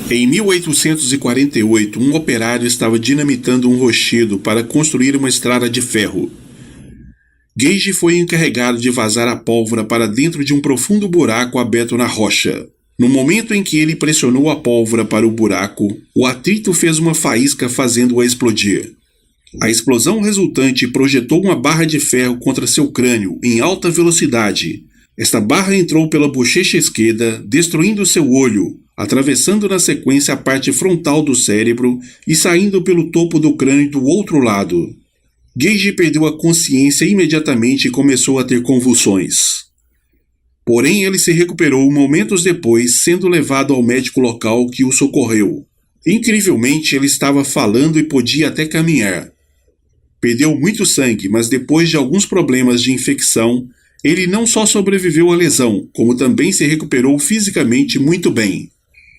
Em 1848, um operário estava dinamitando um rochedo para construir uma estrada de ferro. Gage foi encarregado de vazar a pólvora para dentro de um profundo buraco aberto na rocha. No momento em que ele pressionou a pólvora para o buraco, o atrito fez uma faísca fazendo-a explodir. A explosão resultante projetou uma barra de ferro contra seu crânio em alta velocidade. Esta barra entrou pela bochecha esquerda, destruindo seu olho, atravessando na sequência a parte frontal do cérebro e saindo pelo topo do crânio do outro lado. Gage perdeu a consciência imediatamente e começou a ter convulsões. Porém, ele se recuperou momentos depois, sendo levado ao médico local que o socorreu. Incrivelmente, ele estava falando e podia até caminhar. Perdeu muito sangue, mas depois de alguns problemas de infecção, ele não só sobreviveu à lesão, como também se recuperou fisicamente muito bem.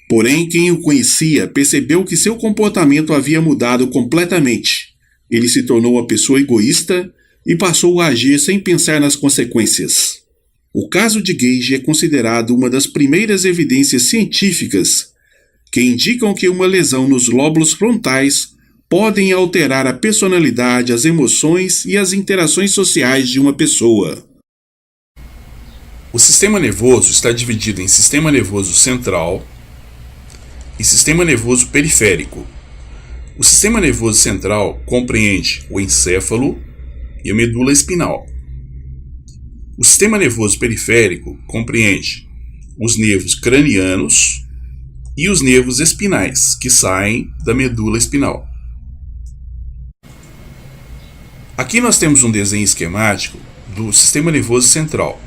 Porém, quem o conhecia percebeu que seu comportamento havia mudado completamente. Ele se tornou uma pessoa egoísta e passou a agir sem pensar nas consequências. O caso de Gage é considerado uma das primeiras evidências científicas que indicam que uma lesão nos lóbulos frontais podem alterar a personalidade, as emoções e as interações sociais de uma pessoa. O sistema nervoso está dividido em sistema nervoso central e sistema nervoso periférico. O sistema nervoso central compreende o encéfalo e a medula espinal. O sistema nervoso periférico compreende os nervos cranianos e os nervos espinais, que saem da medula espinal. Aqui nós temos um desenho esquemático do sistema nervoso central,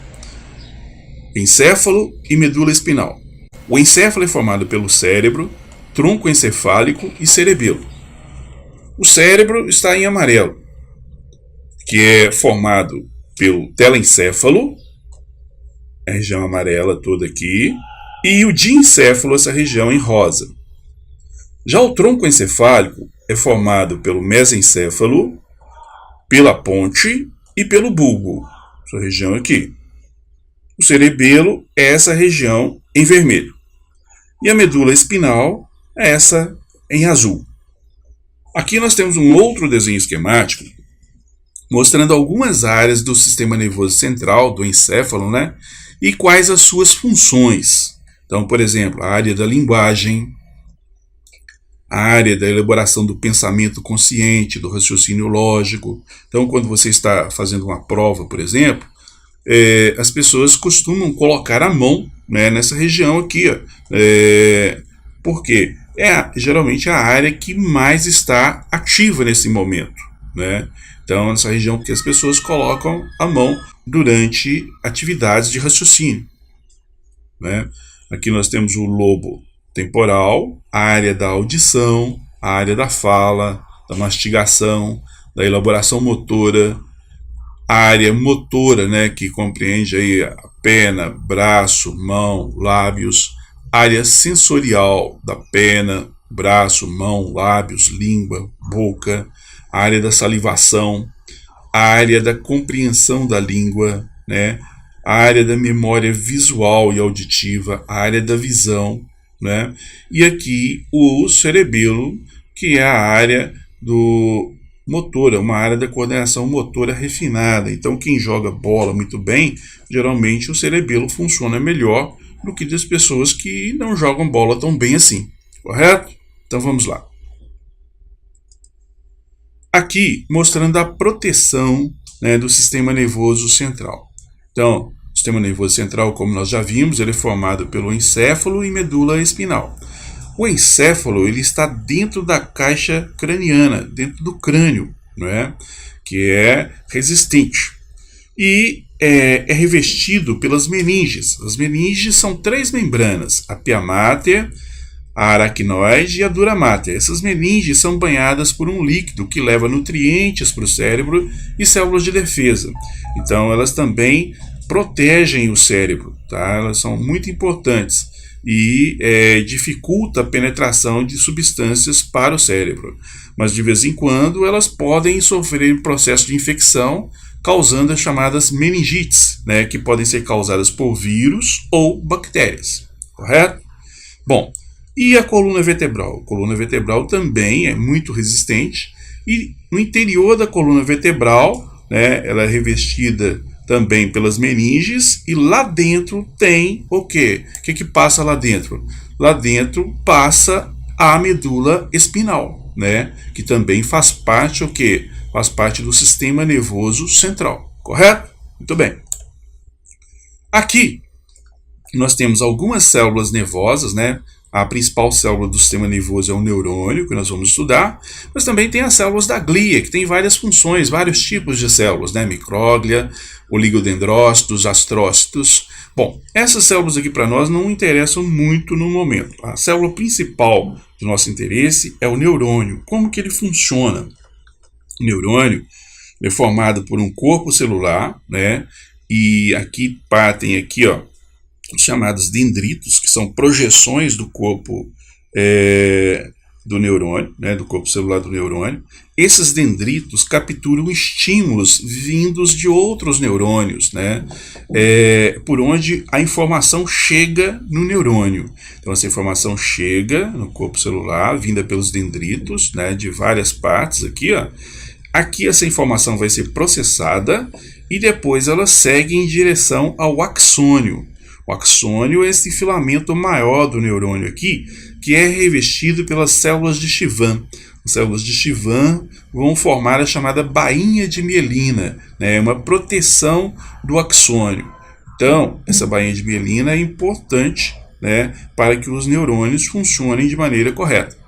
encéfalo e medula espinal. O encéfalo é formado pelo cérebro, tronco encefálico e cerebelo. O cérebro está em amarelo, que é formado pelo telencéfalo, a região amarela toda aqui, e o diencéfalo, essa região em rosa. Já o tronco encefálico é formado pelo mesencéfalo, pela ponte e pelo bulbo, essa região aqui. O cerebelo é essa região em vermelho. E a medula espinal é essa em azul. Aqui nós temos um outro desenho esquemático mostrando algumas áreas do sistema nervoso central, do encéfalo, né? E quais as suas funções. Então, por exemplo, a área da linguagem, a área da elaboração do pensamento consciente, do raciocínio lógico. Então, quando você está fazendo uma prova, por exemplo, as pessoas costumam colocar a mão, né, nessa região aqui, ó, porque é geralmente a área que mais está ativa nesse momento, né? Então, nessa região que as pessoas colocam a mão durante atividades de raciocínio, né? Aqui nós temos o lobo temporal, a área da audição, a área da fala, da mastigação, da elaboração motora, a área motora, né, que compreende aí a perna, braço, mão, lábios, área sensorial da perna, braço, mão, lábios, língua, boca, a área da salivação, a área da compreensão da língua, né, a área da memória visual e auditiva, a área da visão, né, e aqui o cerebelo, que é a área do motora, uma área da coordenação motora refinada. Então, quem joga bola muito bem, geralmente o cerebelo funciona melhor do que das pessoas que não jogam bola tão bem assim, correto? Então vamos lá. Aqui mostrando a proteção, né, do sistema nervoso central. Então, o sistema nervoso central, como nós já vimos, ele é formado pelo encéfalo e medula espinal. O encéfalo ele está dentro da caixa craniana, dentro do crânio, né, que é resistente. E é revestido pelas meninges. As meninges são 3 membranas, a pia máter, a aracnoide e a dura máter. Essas meninges são banhadas por um líquido que leva nutrientes para o cérebro e células de defesa. Então elas também protegem o cérebro, tá? Elas são muito importantes e dificulta a penetração de substâncias para o cérebro. Mas de vez em quando elas podem sofrer processo de infecção, causando as chamadas meningites, né, que podem ser causadas por vírus ou bactérias, correto? Bom, E a coluna vertebral? A coluna vertebral também é muito resistente e no interior da coluna vertebral, né, ela é revestida também pelas meninges e lá dentro tem o quê? O que passa lá dentro? Lá dentro passa a medula espinal, né, que também faz parte o quê? Faz parte do sistema nervoso central, correto? Muito bem. Aqui nós temos algumas células nervosas, né? A principal célula do sistema nervoso é o neurônio, que nós vamos estudar, mas também tem as células da glia, que tem várias funções, vários tipos de células, né? Micróglia, oligodendrócitos, astrócitos. Bom, essas células aqui para nós não interessam muito no momento. A célula principal do nosso interesse é o neurônio. Como que ele funciona? O neurônio é formado por um corpo celular, né? E aqui partem aqui, ó, os chamados dendritos, que são projeções do corpo do neurônio, né, do corpo celular do neurônio. Esses dendritos capturam estímulos vindos de outros neurônios, né, por onde a informação chega no neurônio. Então essa informação chega no corpo celular, vinda pelos dendritos, né, de várias partes aqui, ó. Aqui essa informação vai ser processada e depois ela segue em direção ao axônio. O axônio é esse filamento maior do neurônio aqui, que é revestido pelas células de Schwann. As células de Schwann vão formar a chamada bainha de mielina, né, uma proteção do axônio. Então, essa bainha de mielina é importante, né, para que os neurônios funcionem de maneira correta.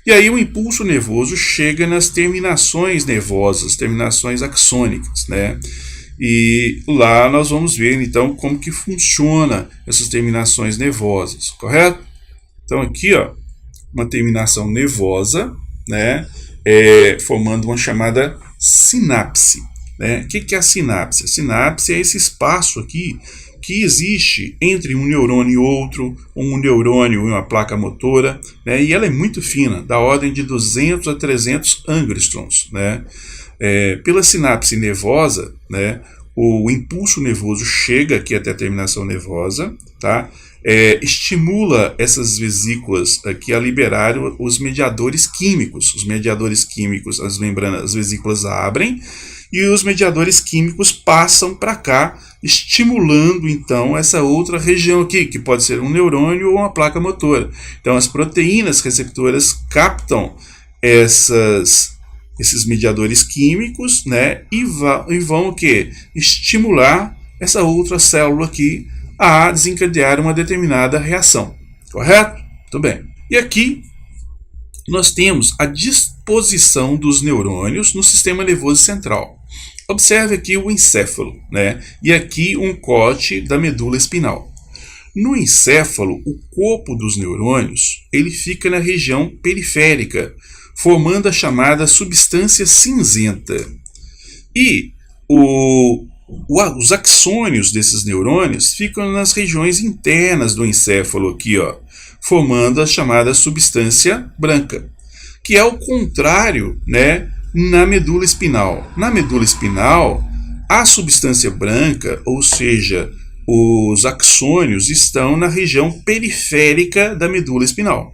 E aí o impulso nervoso chega nas terminações nervosas, terminações axônicas, né? E lá nós vamos ver, então, como que funciona essas terminações nervosas, correto? Então aqui, ó, uma terminação nervosa, né, formando uma chamada sinapse, né? O que é a sinapse? A sinapse é esse espaço aqui que existe entre um neurônio e outro, um neurônio e uma placa motora, né? E ela é muito fina, da ordem de 200 a 300 angstroms, né? Pela sinapse nervosa, né, o impulso nervoso chega aqui até a terminação nervosa, tá? Estimula essas vesículas aqui a liberar os mediadores químicos. Os mediadores químicos, as membranas, as vesículas abrem e os mediadores químicos passam para cá, estimulando então essa outra região aqui, que pode ser um neurônio ou uma placa motora. Então as proteínas receptoras captam esses mediadores químicos, né, e vão o quê? Estimular essa outra célula aqui a desencadear uma determinada reação. Correto? Muito bem. E aqui nós temos a disposição dos neurônios no sistema nervoso central. Observe aqui o encéfalo, né, e aqui um corte da medula espinal. No encéfalo, o corpo dos neurônios ele fica na região periférica, formando a chamada substância cinzenta. E os axônios desses neurônios ficam nas regiões internas do encéfalo aqui, ó, formando a chamada substância branca, que é o contrário, né, na medula espinal. Na medula espinal, a substância branca, ou seja, os axônios, estão na região periférica da medula espinal.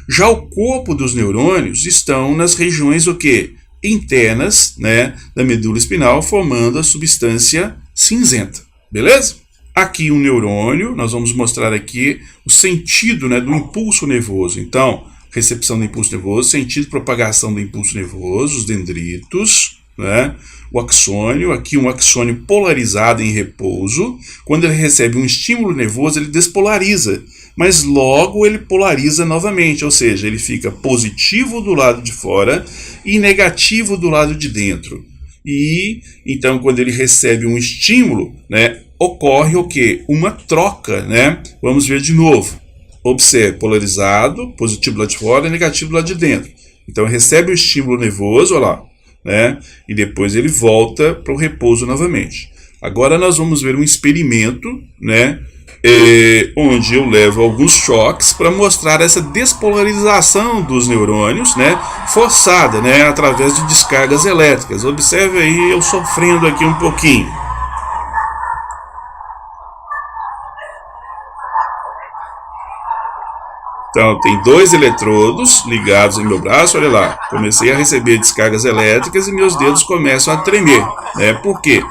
Já o corpo dos neurônios estão nas regiões o quê? Internas, né, da medula espinal, formando a substância cinzenta. Beleza? Aqui um neurônio, nós vamos mostrar aqui o sentido, né, do impulso nervoso. Então, recepção do impulso nervoso, sentido de propagação do impulso nervoso, os dendritos, né, o axônio, aqui um axônio polarizado em repouso. Quando ele recebe um estímulo nervoso, ele despolariza, mas logo ele polariza novamente, ou seja, ele fica positivo do lado de fora e negativo do lado de dentro. E então, quando ele recebe um estímulo, né, ocorre o quê? Uma troca, né? Vamos ver de novo. Observe, polarizado, positivo do lado de fora e negativo do lado de dentro. Então recebe o estímulo nervoso, olha lá, né? E depois ele volta para o repouso novamente. Agora nós vamos ver um experimento, né? Onde eu levo alguns choques para mostrar essa despolarização dos neurônios, né, forçada, né, através de descargas elétricas. Observe aí eu sofrendo aqui um pouquinho. Então, tem 2 eletrodos ligados em meu braço, olha lá. Comecei a receber descargas elétricas e meus dedos começam a tremer. Né? Por quê?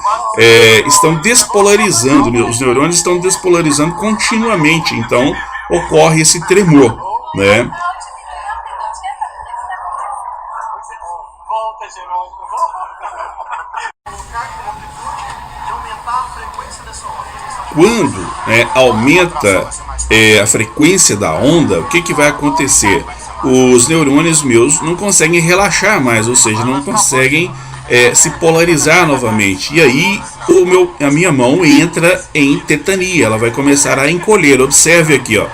Estão despolarizando, os neurônios estão despolarizando continuamente, então ocorre esse tremor. Né? Quando aumenta a frequência da onda, o que vai acontecer? Os neurônios meus não conseguem relaxar mais, ou seja, não conseguem se polarizar novamente. E aí a minha mão entra em tetania, ela vai começar a encolher. Observe aqui, ó,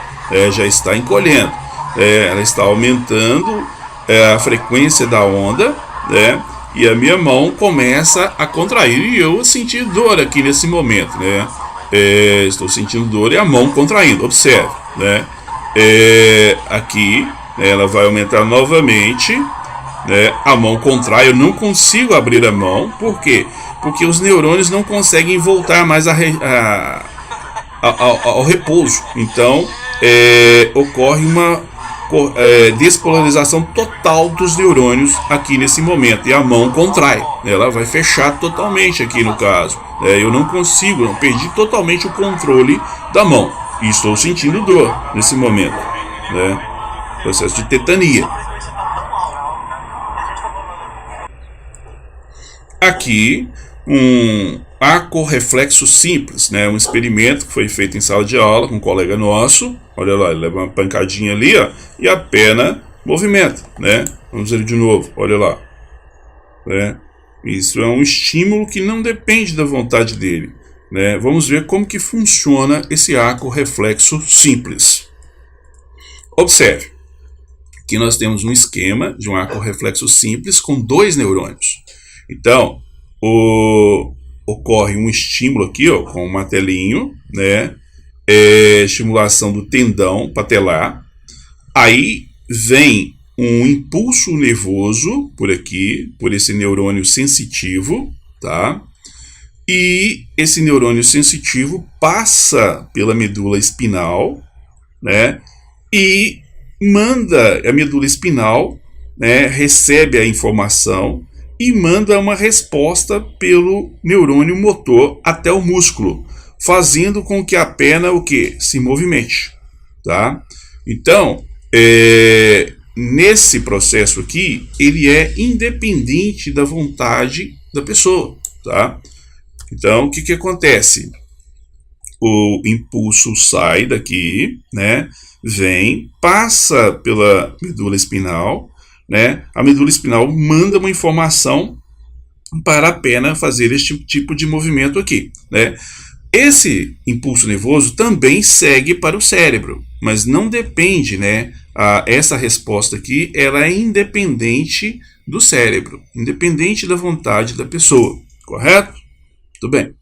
já está encolhendo. Ela está aumentando a frequência da onda, né? E a minha mão começa a contrair. E eu senti dor aqui nesse momento, né? Estou sentindo dor e a mão contraindo. Observe, né? Aqui ela vai aumentar novamente, né? A mão contrai. Eu não consigo abrir a mão. Por quê? Porque os neurônios não conseguem voltar mais ao repouso. Então ocorre uma despolarização total dos neurônios aqui nesse momento, e a mão contrai, ela vai fechar totalmente aqui no caso. Eu não consigo, não perdi totalmente o controle da mão e estou sentindo dor nesse momento, né? Processo de tetania. Aqui um arco-reflexo simples, né? Um experimento que foi feito em sala de aula com um colega nosso. Olha lá, ele leva uma pancadinha ali, ó, e a pena movimenta, né? Vamos ver de novo, olha lá, né? Isso é um estímulo que não depende da vontade dele, né? Vamos ver como que funciona esse arco-reflexo simples. Observe, aqui nós temos um esquema de um arco-reflexo simples com 2 neurônios. Então, ocorre um estímulo aqui, ó, com um martelinho, né? Estimulação do tendão patelar. Aí vem um impulso nervoso por aqui, por esse neurônio sensitivo, tá? E esse neurônio sensitivo passa pela medula espinal, né? E manda a medula espinal, né? Recebe a informação e manda uma resposta pelo neurônio motor até o músculo, fazendo com que a perna se movimente, tá? Então, nesse processo aqui, ele é independente da vontade da pessoa, tá? Então, o que acontece? O impulso sai daqui, né? Vem, passa pela medula espinal, né? A medula espinal manda uma informação para a perna fazer este tipo de movimento aqui, né? Esse impulso nervoso também segue para o cérebro, mas não depende, né? Essa resposta aqui, ela é independente do cérebro, independente da vontade da pessoa, correto? Tudo bem.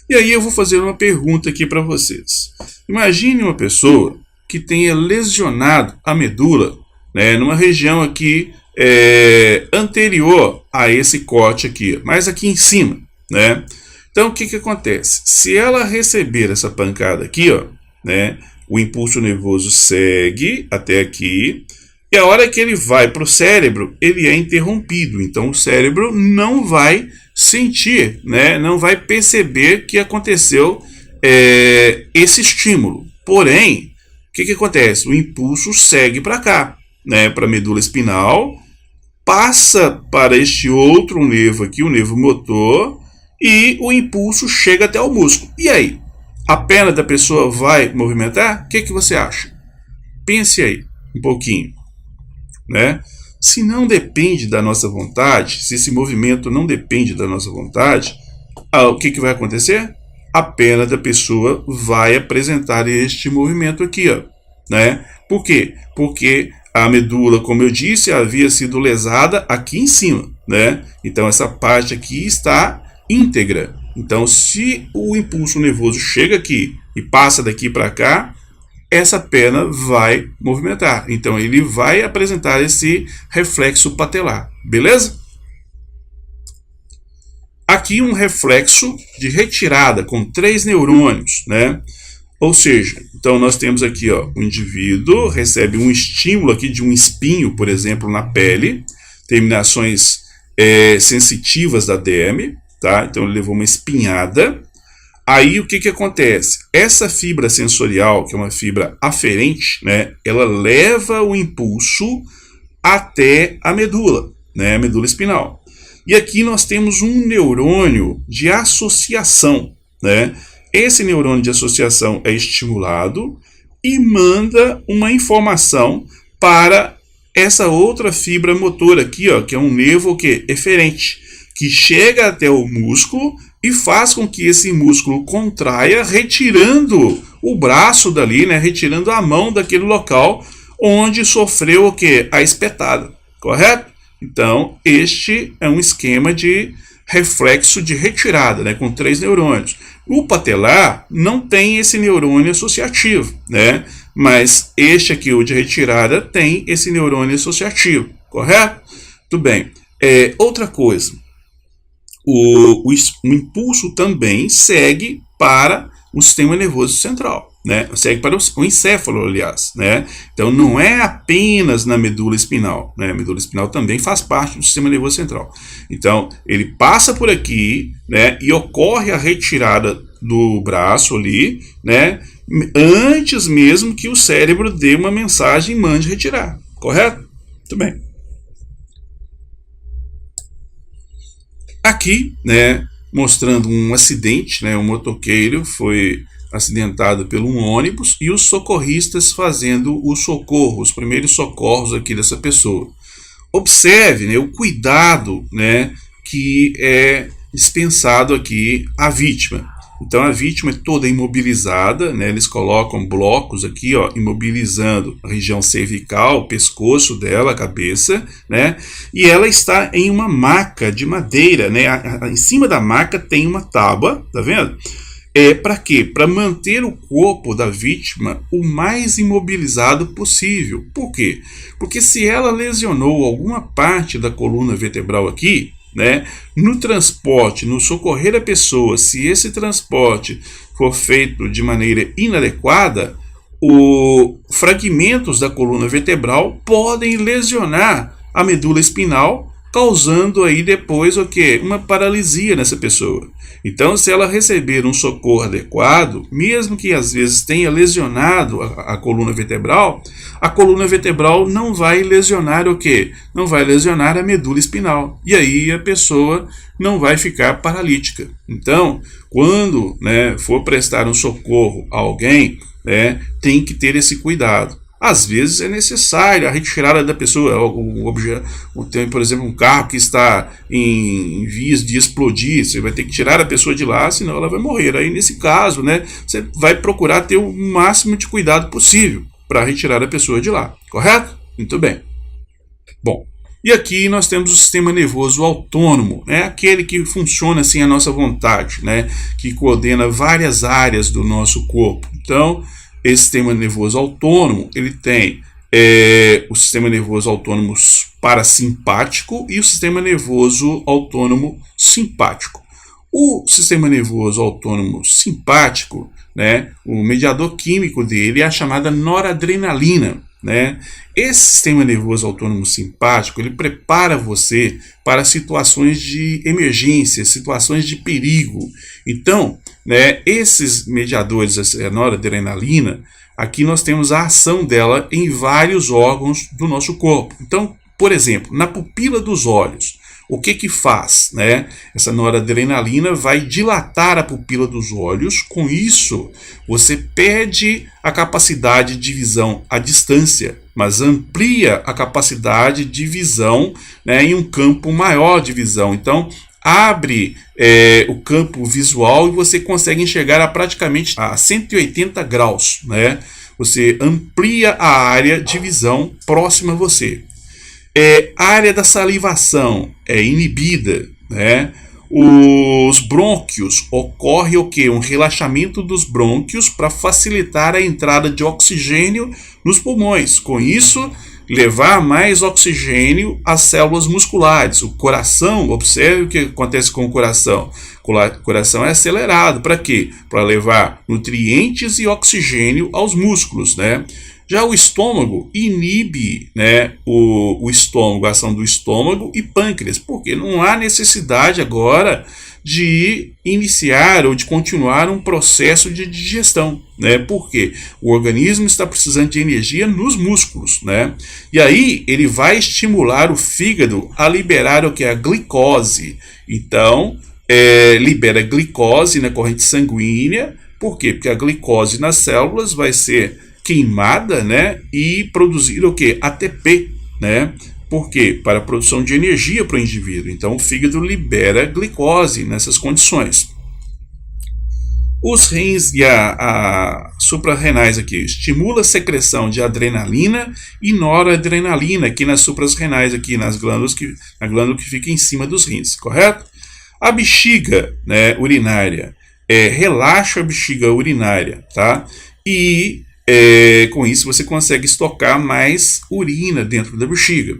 E aí eu vou fazer uma pergunta aqui para vocês. Imagine uma pessoa que tenha lesionado a medula, né, numa região aqui anterior a esse corte aqui, mas aqui em cima, né? Então, o que acontece? Se ela receber essa pancada aqui, ó, né, o impulso nervoso segue até aqui, e a hora que ele vai para o cérebro, ele é interrompido. Então, o cérebro não vai sentir, né, não vai perceber que aconteceu esse estímulo. Porém, o que acontece? O impulso segue para cá, né, para a medula espinal, passa para este outro nervo aqui, o nervo motor, e o impulso chega até o músculo. E aí? A perna da pessoa vai movimentar? O que você acha? Pense aí um pouquinho, né? Se não depende da nossa vontade, se esse movimento não depende da nossa vontade, o que vai acontecer? A perna da pessoa vai apresentar este movimento aqui, ó, né? Por quê? Porque a medula, como eu disse, havia sido lesada aqui em cima, né? Então essa parte aqui está íntegra. Então, se o impulso nervoso chega aqui e passa daqui para cá, essa perna vai movimentar. Então, ele vai apresentar esse reflexo patelar. Beleza? Aqui um reflexo de retirada com 3 neurônios, né? Ou seja, então nós temos aqui, ó, o indivíduo recebe um estímulo aqui de um espinho, por exemplo, na pele, terminações sensitivas da derme, tá? Então ele levou uma espinhada. Aí o que acontece? Essa fibra sensorial, que é uma fibra aferente, né, ela leva o impulso até a medula, né, a medula espinal. E aqui nós temos um neurônio de associação, né? Esse neurônio de associação é estimulado e manda uma informação para essa outra fibra motora aqui, ó, que é um nervo eferente, que chega até o músculo e faz com que esse músculo contraia, retirando o braço dali, né, retirando a mão daquele local onde sofreu o quê? A espetada, correto? Então, este é um esquema de reflexo de retirada, né, com 3 neurônios. O patelar não tem esse neurônio associativo, né, mas este aqui, o de retirada, tem esse neurônio associativo, correto? Tudo bem. Outra coisa, o impulso também segue para o sistema nervoso central, né? Segue para o encéfalo, aliás, né? Então não é apenas na medula espinal, né? A medula espinal também faz parte do sistema nervoso central. Então ele passa por aqui, né? E ocorre a retirada do braço ali, né? Antes mesmo que o cérebro dê uma mensagem e mande retirar, correto? Muito bem. Aqui, né, mostrando um acidente, né, um motoqueiro foi acidentado por um ônibus e os socorristas fazendo o socorro, os primeiros socorros aqui dessa pessoa. Observe, né, o cuidado, né, que é dispensado aqui à vítima. Então a vítima é toda imobilizada, né, eles colocam blocos aqui, ó, imobilizando a região cervical, o pescoço dela, a cabeça, né, e ela está em uma maca de madeira, né, em cima da maca tem uma tábua, tá vendo? Para quê? Para manter o corpo da vítima o mais imobilizado possível. Por quê? Porque se ela lesionou alguma parte da coluna vertebral aqui, né, no transporte, no socorrer a pessoa, se esse transporte for feito de maneira inadequada, os fragmentos da coluna vertebral podem lesionar a medula espinal, causando aí depois o quê? Uma paralisia nessa pessoa. Então, se ela receber um socorro adequado, mesmo que às vezes tenha lesionado a coluna vertebral não vai lesionar o quê? Não vai lesionar a medula espinal. E aí a pessoa não vai ficar paralítica. Então, quando, né, for prestar um socorro a alguém, né, tem que ter esse cuidado. Às vezes é necessário a retirada da pessoa. Tem, por exemplo, um carro que está em vias de explodir, você vai ter que tirar a pessoa de lá, senão ela vai morrer. Aí, nesse caso, né, você vai procurar ter o máximo de cuidado possível para retirar a pessoa de lá, correto? Muito bem. Bom, e aqui nós temos o sistema nervoso autônomo, né, aquele que funciona assim à nossa vontade, né, que coordena várias áreas do nosso corpo. Então, esse sistema nervoso autônomo, ele tem o sistema nervoso autônomo parasimpático e o sistema nervoso autônomo simpático. O sistema nervoso autônomo simpático, né, o mediador químico dele é a chamada noradrenalina, né? Esse sistema nervoso autônomo simpático, ele prepara você para situações de emergência, situações de perigo. Então, né, esses mediadores, a noradrenalina, aqui nós temos a ação dela em vários órgãos do nosso corpo. Então, por exemplo, na pupila dos olhos, o que faz, né? Essa noradrenalina vai dilatar a pupila dos olhos. Com isso, você perde a capacidade de visão à distância, mas amplia a capacidade de visão, né, em um campo maior de visão. Então, abre o campo visual e você consegue enxergar praticamente a 180 graus, né? Você amplia a área de visão próxima a você. A área da salivação é inibida, né? Os brônquios, ocorre o quê? Um relaxamento dos brônquios para facilitar a entrada de oxigênio nos pulmões. Com isso, levar mais oxigênio às células musculares. O coração, observe o que acontece com o coração. O coração é acelerado. Para quê? Para levar nutrientes e oxigênio aos músculos, né? Já o estômago inibe, né, o estômago, a ação do estômago e pâncreas, porque não há necessidade agora de iniciar ou de continuar um processo de digestão, né? Porque o organismo está precisando de energia nos músculos, né? E aí ele vai estimular o fígado a liberar o que é a glicose. Então, libera glicose na corrente sanguínea. Por quê? Porque a glicose nas células vai ser queimada, né, e produzir o que? ATP, né? Por quê? Para a produção de energia para o indivíduo. Então o fígado libera glicose nessas condições. Os rins e a suprarrenais aqui estimula a secreção de adrenalina e noradrenalina aqui nas suprarrenais, aqui na glândula que fica em cima dos rins, correto? A bexiga, né, urinária relaxa a bexiga urinária, tá? E com isso você consegue estocar mais urina dentro da bexiga.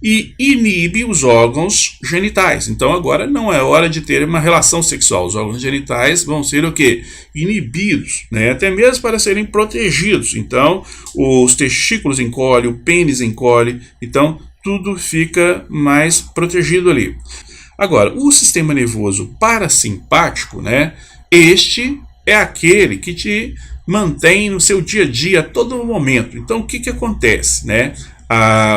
E inibe os órgãos genitais. Então agora não é hora de ter uma relação sexual. Os órgãos genitais vão ser o quê? Inibidos, né? Até mesmo para serem protegidos. Então os testículos encolhem, o pênis encolhe. Então tudo fica mais protegido ali. Agora, o sistema nervoso parasimpático, né? Este é aquele que te mantém no seu dia a dia a todo momento. Então o que acontece, né?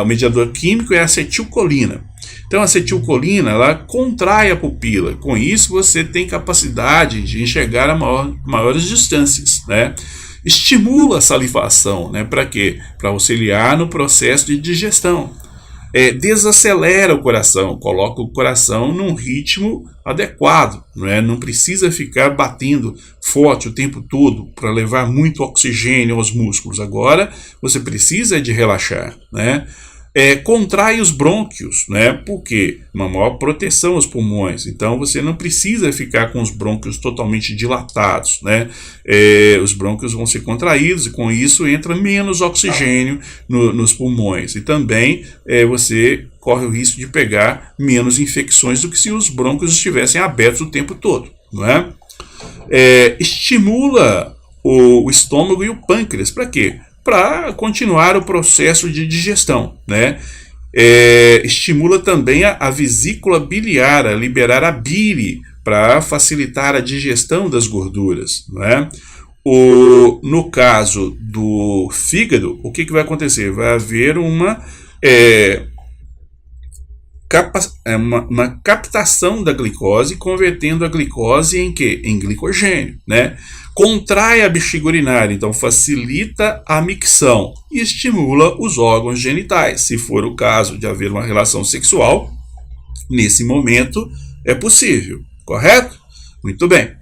O mediador químico é a acetilcolina. Então a acetilcolina ela contrai a pupila. Com isso você tem capacidade de enxergar a maiores distâncias, né? Estimula a salivação, né? Para quê? Para auxiliar no processo de digestão. Desacelera o coração, coloca o coração num ritmo adequado, não precisa ficar batendo forte o tempo todo para levar muito oxigênio aos músculos. Agora você precisa de relaxar, né? Contrai os brônquios, né? Porque uma maior proteção aos pulmões. Então você não precisa ficar com os brônquios totalmente dilatados, né? Os brônquios vão ser contraídos e com isso entra menos oxigênio nos pulmões. E também você corre o risco de pegar menos infecções do que se os brônquios estivessem abertos o tempo todo, não é? Estimula o estômago e o pâncreas. Para quê? Para continuar o processo de digestão, né? Estimula também a vesícula biliar, a liberar a bile para facilitar a digestão das gorduras, né? No caso do fígado, o que vai acontecer? Vai haver uma captação da glicose, convertendo a glicose em quê? Em glicogênio, né? Contrai a bexiga urinária, então facilita a micção e estimula os órgãos genitais. Se for o caso de haver uma relação sexual, nesse momento é possível, correto? Muito bem.